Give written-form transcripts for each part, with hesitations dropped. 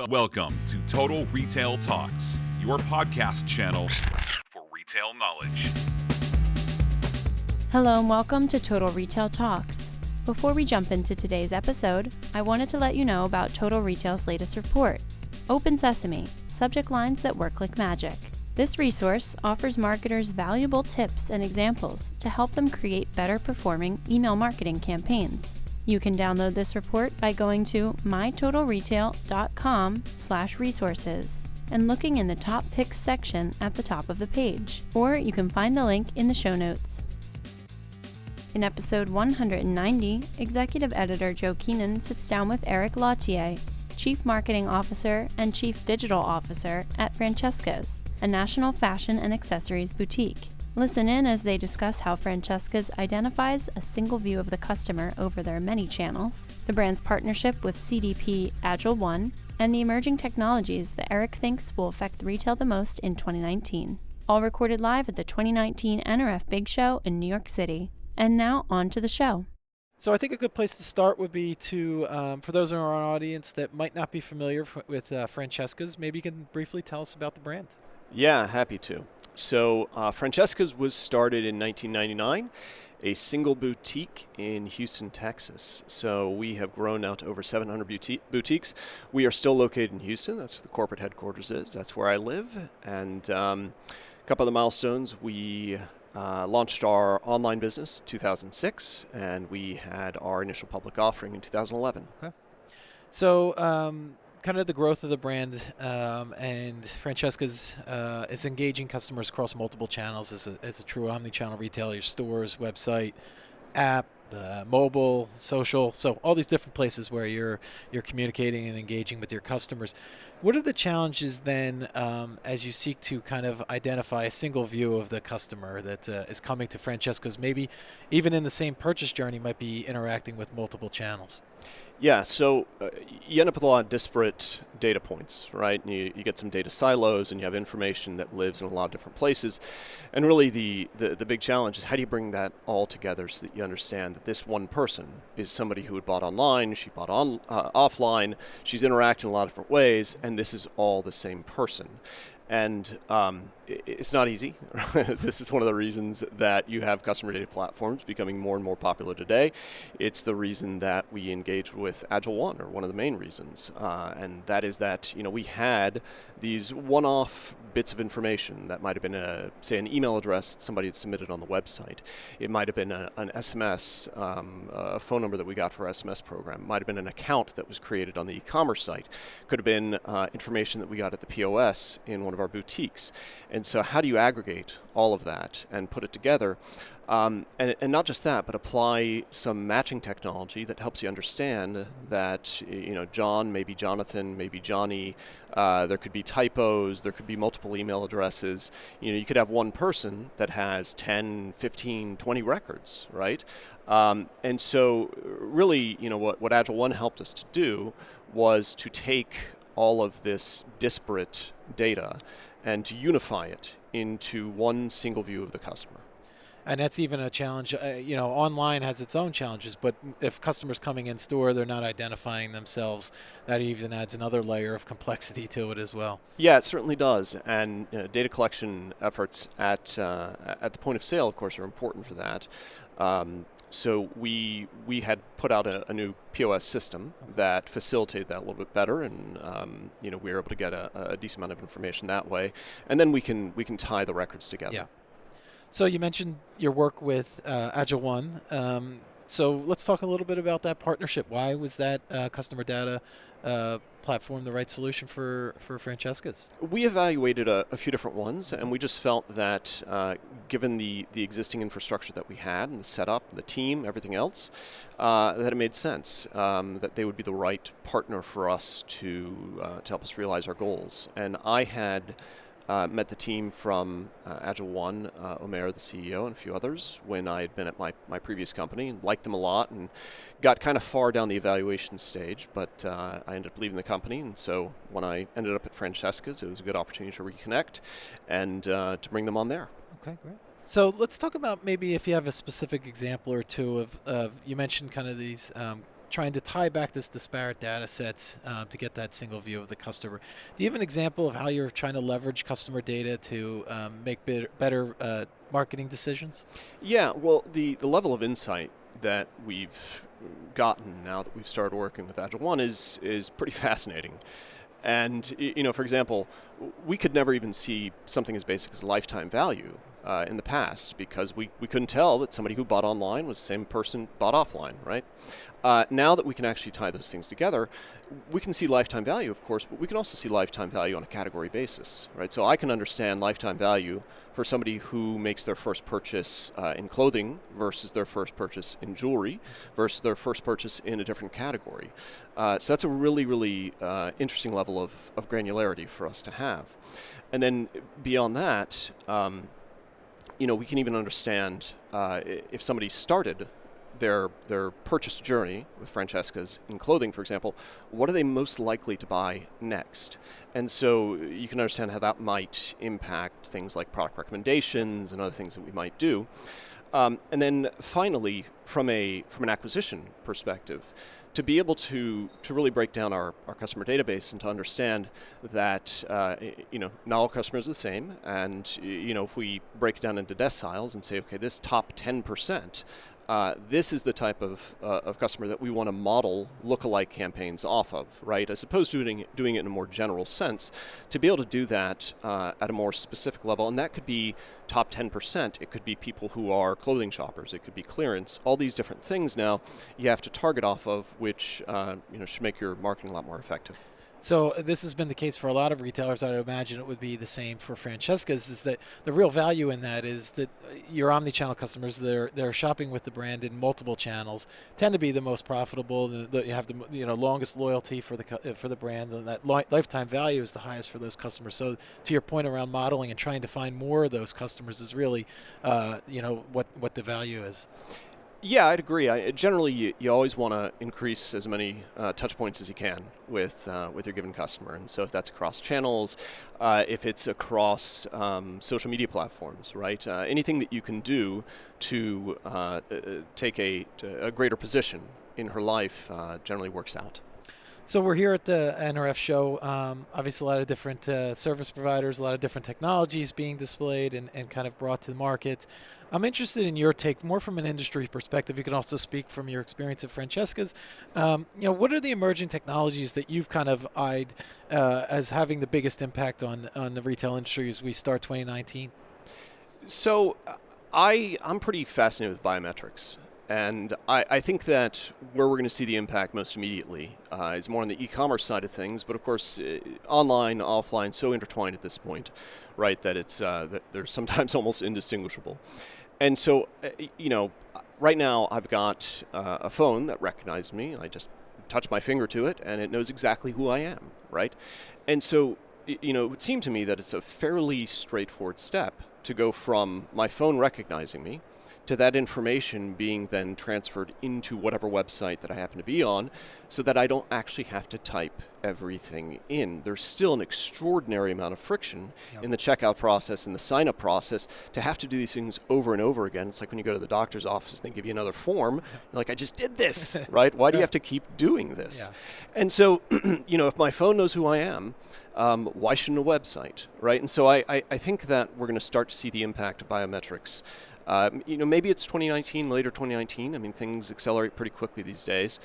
Welcome to Total Retail Talks, your podcast channel for retail knowledge. Hello and welcome to Total Retail Talks. Before we jump into today's episode, I wanted to let you know about Total Retail's latest report, Open Sesame, subject lines that work like magic. This resource offers marketers valuable tips and examples to help them create better performing email marketing campaigns. You can download this report by going to mytotalretail.com/resources and looking in the top picks section at the top of the page, or you can find the link in the show notes. In episode 190, Executive Editor Joe Keenan sits down with Erik Lautier, Chief Marketing Officer and Chief Digital Officer at Francesca's, a national fashion and accessories boutique. Listen in as they discuss how Francesca's identifies a single view of the customer over their many channels, the brand's partnership with CDP AgilOne, and the emerging technologies that Erik thinks will affect retail the most in 2019. All recorded live at the 2019 NRF Big Show in New York City. And now, on to the show. So I think a good place to start would be to, for those in our audience that might not be familiar with Francesca's, maybe you can briefly tell us about the brand. Yeah, happy to. So Francesca's was started in 1999, a single boutique in Houston, Texas. So we have grown now to over 700 boutiques. We are still located in Houston. That's where the corporate headquarters is. That's where I live. And a couple of the milestones, we launched our online business in 2006, and we had our initial public offering in 2011. Okay. So kind of the growth of the brand, and Francesca's is engaging customers across multiple channels as a true omni-channel retailer, your stores, website, app, mobile, social, so all these different places where you're communicating and engaging with your customers. What are the challenges then as you seek to kind of identify a single view of the customer that is coming to Francesca's, maybe even in the same purchase journey might be interacting with multiple channels? Yeah, so you end up with a lot of disparate data points, right? And you get some data silos, and you have information that lives in a lot of different places. And really the big challenge is how do you bring that all together so that you understand that this one person is somebody who had bought online, she bought offline, she's interacting in a lot of different ways, and this is all the same person. And it's not easy. This is one of the reasons that you have customer data platforms becoming more and more popular today. It's the reason that we engaged with AgilOne, or one of the main reasons. And that is that we had these one-off bits of information that might have been, say, an email address that somebody had submitted on the website. It might have been an SMS, a phone number that we got for our SMS program. It might have been an account that was created on the e-commerce site. Could have been information that we got at the POS in one of our boutiques. And so how do you aggregate all of that and put it together? And not just that, but apply some matching technology that helps you understand that, John, maybe Jonathan, maybe Johnny, there could be typos, there could be multiple email addresses. You could have one person that has 10, 15, 20 records, right? And so really, what AgilOne helped us to do was to take all of this disparate data and to unify it into one single view of the customer. And that's even a challenge. Online has its own challenges, but if customers coming in store, they're not identifying themselves, that even adds another layer of complexity to it as well. Yeah, it certainly does. And data collection efforts at the point of sale, of course, are important for that. So we had put out a new POS system that facilitated that a little bit better, and we were able to get a decent amount of information that way, and then we can tie the records together. Yeah. So you mentioned your work with AgilOne. So let's talk a little bit about that partnership. Why was that customer data platform the right solution for Francesca's? We evaluated a few different ones, and we just felt that given the existing infrastructure that we had and the setup, the team, everything else, that it made sense that they would be the right partner for us to help us realize our goals. And I had met the team from AgilOne, Omer, the CEO, and a few others when I had been at my previous company, and liked them a lot and got kind of far down the evaluation stage, but I ended up leaving the company, and so when I ended up at Francesca's, it was a good opportunity to reconnect and to bring them on there. Okay, great. So let's talk about maybe if you have a specific example or two of you mentioned kind of these trying to tie back this disparate data sets to get that single view of the customer. Do you have an example of how you're trying to leverage customer data to make better marketing decisions? Yeah, well, the level of insight that we've gotten now that we've started working with AgilOne is pretty fascinating. And, for example, we could never even see something as basic as lifetime value in the past because we couldn't tell that somebody who bought online was the same person bought offline, right? Now that we can actually tie those things together, we can see lifetime value, of course, but we can also see lifetime value on a category basis, right? So I can understand lifetime value for somebody who makes their first purchase in clothing versus their first purchase in jewelry versus their first purchase in a different category. So that's a really, really interesting level of granularity for us to have. And then beyond that, we can even understand if somebody started their purchase journey with Francesca's in clothing, for example, what are they most likely to buy next? And so you can understand how that might impact things like product recommendations and other things that we might do. And then finally, from an acquisition perspective, to be able to really break down our customer database and to understand that not all customers are the same, and if we break it down into deciles and say, okay, this top 10%, this is the type of customer that we want to model lookalike campaigns off of, right? As opposed to doing it in a more general sense, to be able to do that at a more specific level, and that could be top 10%. It could be people who are clothing shoppers. It could be clearance. All these different things now you have to target off of, which should make your marketing a lot more effective. So this has been the case for a lot of retailers. I would imagine it would be the same for Francesca's, is that the real value in that is that your omni-channel customers, they're shopping with the brand in multiple channels, tend to be the most profitable. You have the longest loyalty for the brand, and that lifetime value is the highest for those customers. So to your point around modeling and trying to find more of those customers is really what the value is. Yeah, I'd agree. Generally, you always want to increase as many touch points as you can with your given customer. And so if that's across channels, if it's across social media platforms, right? Anything that you can do to take a greater position in her life generally works out. So we're here at the NRF show. Obviously, a lot of different service providers, a lot of different technologies being displayed and kind of brought to the market. I'm interested in your take, more from an industry perspective. You can also speak from your experience at Francesca's. What are the emerging technologies that you've kind of eyed as having the biggest impact on the retail industry as we start 2019? So I'm pretty fascinated with biometrics. And I think that where we're going to see the impact most immediately is more on the e-commerce side of things. But of course, online, offline, so intertwined at this point, right, that it's that they're sometimes almost indistinguishable. And so, right now I've got a phone that recognizes me. I just touch my finger to it, and it knows exactly who I am, right? And so, it would seem to me that it's a fairly straightforward step to go from my phone recognizing me to that information being then transferred into whatever website that I happen to be on, so that I don't actually have to type everything in. There's still an extraordinary amount of friction in the checkout process and the sign-up process to have to do these things over and over again. It's like when you go to the doctor's office and they give you another form, you're like, I just did this, right? Why do you have to keep doing this? Yeah. And so, if my phone knows who I am, why shouldn't a website, right? And so I think that we're going to start to see the impact of biometrics. Maybe it's 2019, later 2019. I mean, things accelerate pretty quickly these days.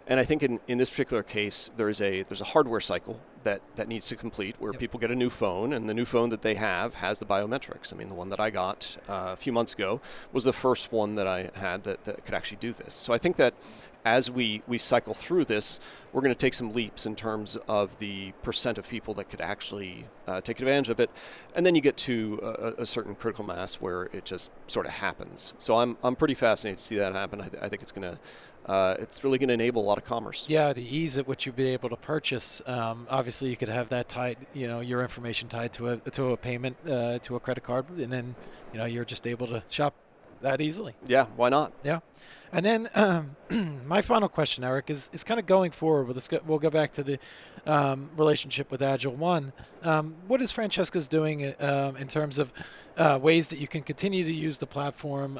And I think in this particular case, there's a hardware cycle that needs to complete where people get a new phone, and the new phone that they have has the biometrics. I mean, the one that I got a few months ago was the first one that I had that could actually do this. So I think that as we cycle through this, we're going to take some leaps in terms of the percent of people that could actually take advantage of it. And then you get to a certain critical mass where it just sort of happens. So I'm pretty fascinated to see that happen. I think it's really going to enable a lot of commerce. Yeah, the ease at which you'd be able to purchase. Obviously, you could have that tied, your information tied to a payment, to a credit card, and then, you're just able to shop that easily. Yeah, why not? Yeah. And then my final question, Erik, is kind of going forward. We'll go back to the relationship with AgilOne. What is Francesca's doing in terms of ways that you can continue to use the platform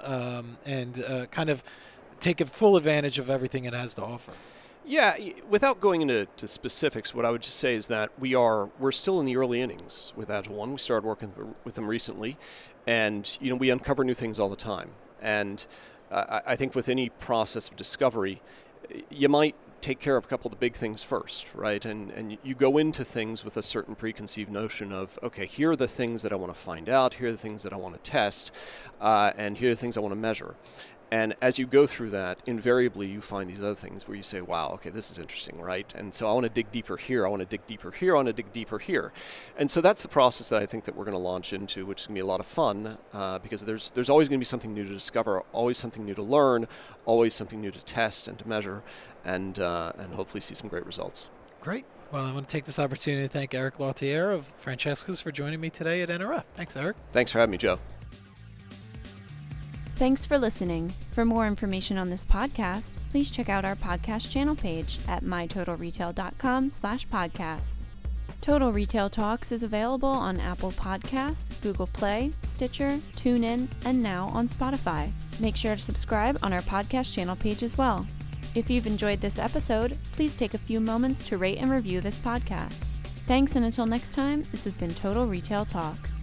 and kind of take a full advantage of everything it has to offer? Yeah, without going into specifics, what I would just say is that we're still in the early innings with AgilOne. We started working with them recently, and we uncover new things all the time. And I think with any process of discovery, you might take care of a couple of the big things first, right? And you go into things with a certain preconceived notion of, okay, here are the things that I want to find out, here are the things that I want to test, and here are the things I want to measure. And as you go through that, invariably you find these other things where you say, wow, okay, this is interesting, right? And so I want to dig deeper here, I want to dig deeper here, I want to dig deeper here. And so that's the process that I think that we're going to launch into, which is going to be a lot of fun, because there's always going to be something new to discover, always something new to learn, always something new to test and to measure, and hopefully see some great results. Great. Well, I want to take this opportunity to thank Erik Lautier of Francesca's for joining me today at NRF. Thanks, Erik. Thanks for having me, Joe. Thanks for listening. For more information on this podcast, please check out our podcast channel page at mytotalretail.com/podcasts. Total Retail Talks is available on Apple Podcasts, Google Play, Stitcher, TuneIn, and now on Spotify. Make sure to subscribe on our podcast channel page as well. If you've enjoyed this episode, please take a few moments to rate and review this podcast. Thanks, and until next time, this has been Total Retail Talks.